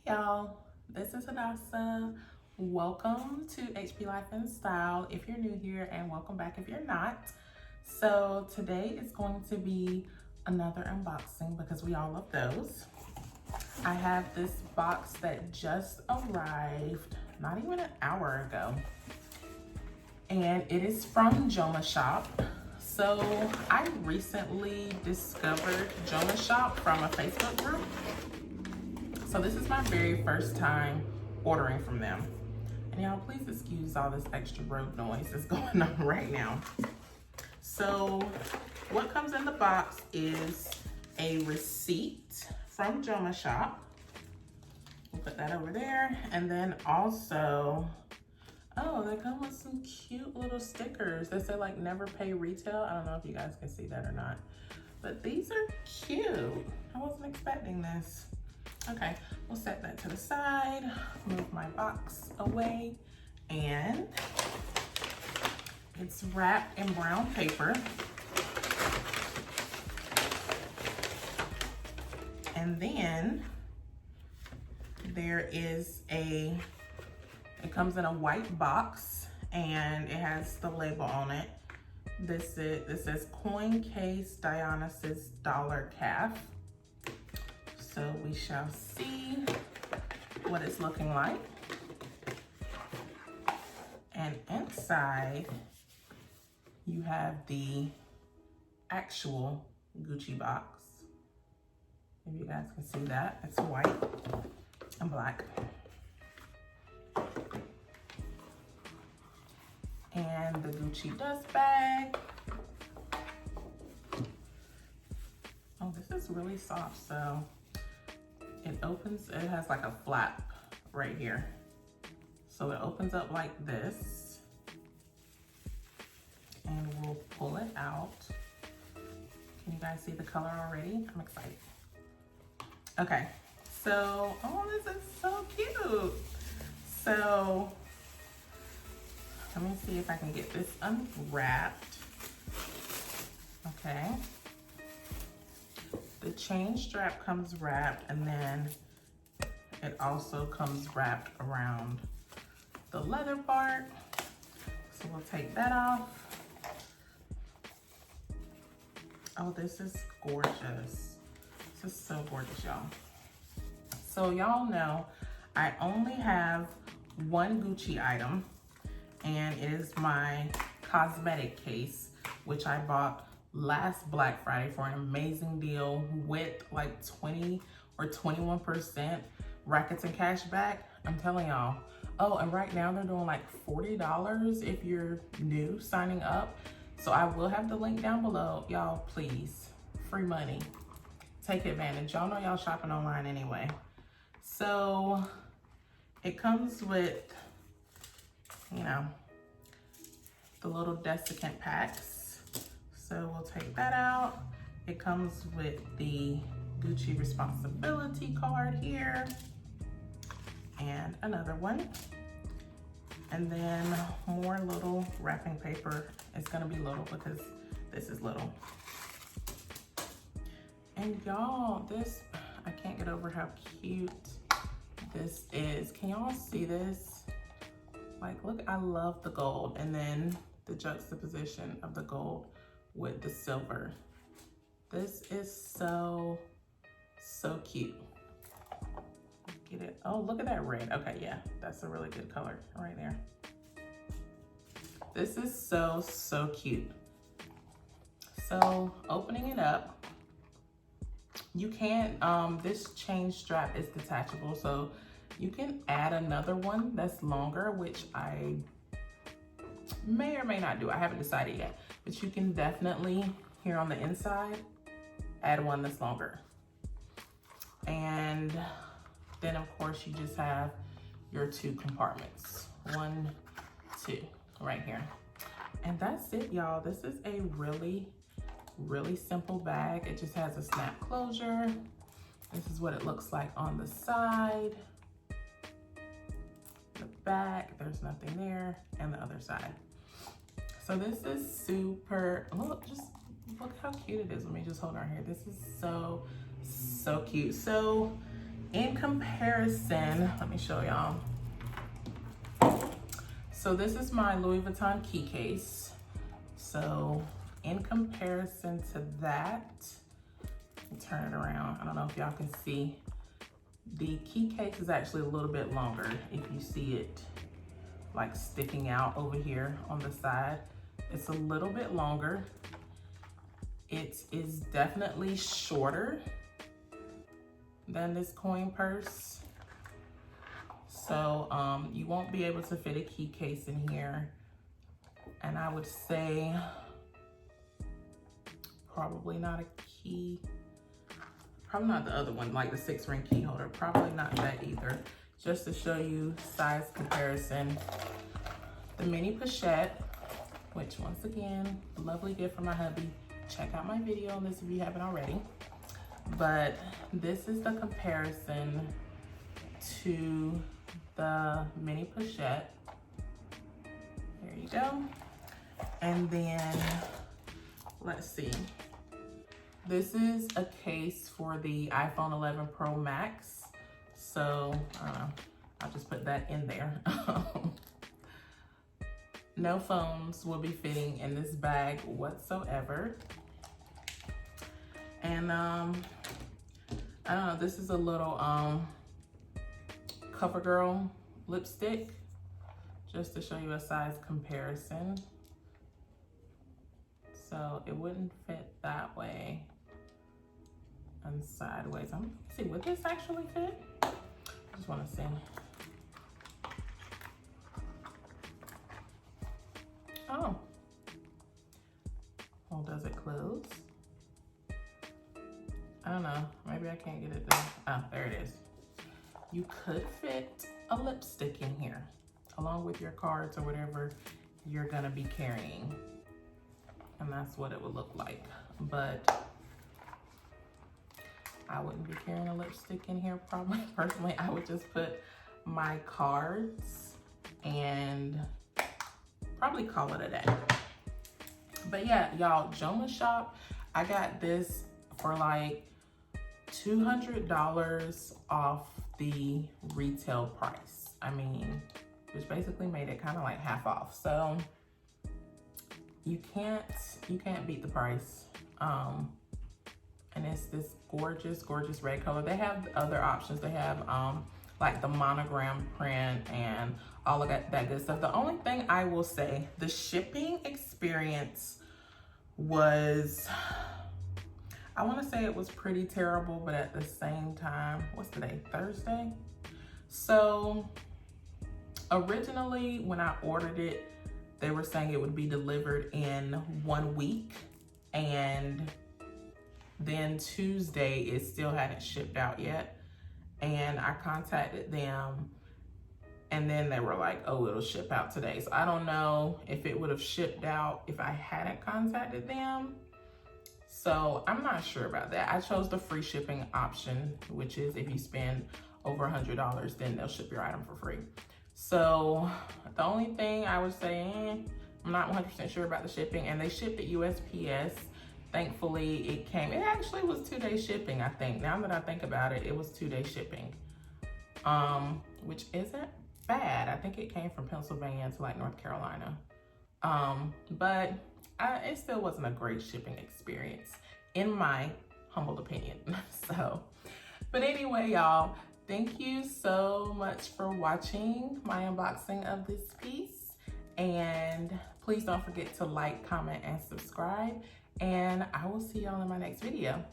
Y'all, this is Hadassah. Welcome to HP Life and Style if you're new here, and welcome back if you're not. So today is going to be another unboxing because we all love those. I have this box that just arrived not even an hour ago, and it is from Joma Shop. So I recently discovered Joma Shop from a Facebook group. So this is my very first time ordering from them. And y'all, please excuse all this extra road noise that's going on right now. So what comes in the box is a receipt from Joma Shop. We'll put that over there. And then also, oh, they come with some cute little stickers that say like never pay retail. I don't know if you guys can see that or not, but these are cute. I wasn't expecting this. Okay, we'll set that to the side, move my box away, and it's wrapped in brown paper. And then there is it comes in a white box and it has the label on it. This says Coin Case Dionysus Dollar Calf. So we shall see what it's looking like. And inside, you have the actual Gucci box. If you guys can see that, it's white and black. And the Gucci dust bag. Oh, this is really soft, so it opens, it has like a flap right here. So it opens up like this, and we'll pull it out. Can you guys see the color already? I'm excited. Okay, so, oh, this is so cute. So, let me see if I can get this unwrapped. Okay. The chain strap comes wrapped, and then it also comes wrapped around the leather part. So we'll take that off. Oh, this is gorgeous. This is so gorgeous, y'all. So y'all know I only have one Gucci item, and it is my cosmetic case, which I bought last Black Friday for an amazing deal with like 20 or 21% rackets and cash back. I'm telling y'all. Oh, and right now they're doing like $40 if you're new signing up. So I will have the link down below. Y'all, please, free money. Take advantage. Y'all know y'all shopping online anyway. So it comes with, you know, the little desiccant packs. So we'll take that out. It comes with the Gucci responsibility card here, and another one. And then more little wrapping paper. It's gonna be little because this is little. And y'all, this, I can't get over how cute this is. Can y'all see this? Like, look, I love the gold, and then the juxtaposition of the gold with the silver. This is so cute. Get it? Oh, look at that red. Okay, yeah, that's a really good color right there. This is so cute. So opening it up, you can't, this chain strap is detachable, so you can add another one that's longer, which I may or may not do. I haven't decided yet, but you can definitely, here on the inside, add one that's longer. And then of course you just have your two compartments. 1, 2, right here. And that's it, y'all. This is a really simple bag. It just has a snap closure. This is what it looks like on the side. The back, there's nothing there, and the other side. So this is super, look, just look how cute it is. Let me just hold it right here. This is so cute. So In comparison, let me show y'all. So this is my Louis Vuitton key case. So in comparison to that, let me turn it around. I don't know if y'all can see. The key case is actually a little bit longer. If you see it like sticking out over here on the side, it's a little bit longer. It is definitely shorter than this coin purse. So you won't be able to fit a key case in here. And I would say probably not a key, probably not the other one, like the 6-ring key holder, probably not that either. Just to show you size comparison, the mini pochette, which once again, lovely gift from my hubby. Check out my video on this if you haven't already. But this is the comparison to the mini pochette. There you go. And then, let's see. This is a case for the iPhone 11 Pro Max. So, I'll just put that in there. No phones will be fitting in this bag whatsoever. And, I don't know, this is a little, CoverGirl lipstick, just to show you a size comparison. So it wouldn't fit that way and sideways. I'm gonna see, would this actually fit? I just wanna see. Oh. Well, does it close? I don't know, maybe I can't get it there. Oh, there it is. You could fit a lipstick in here along with your cards or whatever you're gonna be carrying. And that's what it would look like. But I wouldn't be carrying a lipstick in here probably. Personally, I would just put my cards and probably call it a day. But yeah, y'all, Joma Shop, I got this for like $200 off the retail price. I mean, which basically made it kind of like half off. So you can't beat the price. And it's this gorgeous, gorgeous red color. They have other options. They have like the monogram print and all of that good stuff. The only thing I will say, the shipping experience was, I want to say it was pretty terrible, but at the same time, what's today, Thursday? So originally when I ordered it, they were saying it would be delivered in 1 week, and then Tuesday it still hadn't shipped out yet. And I contacted them and then they were like, oh, it'll ship out today. So I don't know if it would have shipped out if I hadn't contacted them. So I'm not sure about that. I chose the free shipping option, which is if you spend over $100, then they'll ship your item for free. So the only thing I would say, I'm not 100% sure about the shipping, and they shipped it USPS. Thankfully, it came, it actually was 2-day shipping, I think. Now that I think about it, it was 2-day shipping, which isn't bad. I think it came from Pennsylvania to like North Carolina. But it still wasn't a great shipping experience, in my humble opinion. So, but anyway, y'all, thank you so much for watching my unboxing of this piece. And please don't forget to like, comment, and subscribe. And I will see y'all in my next video.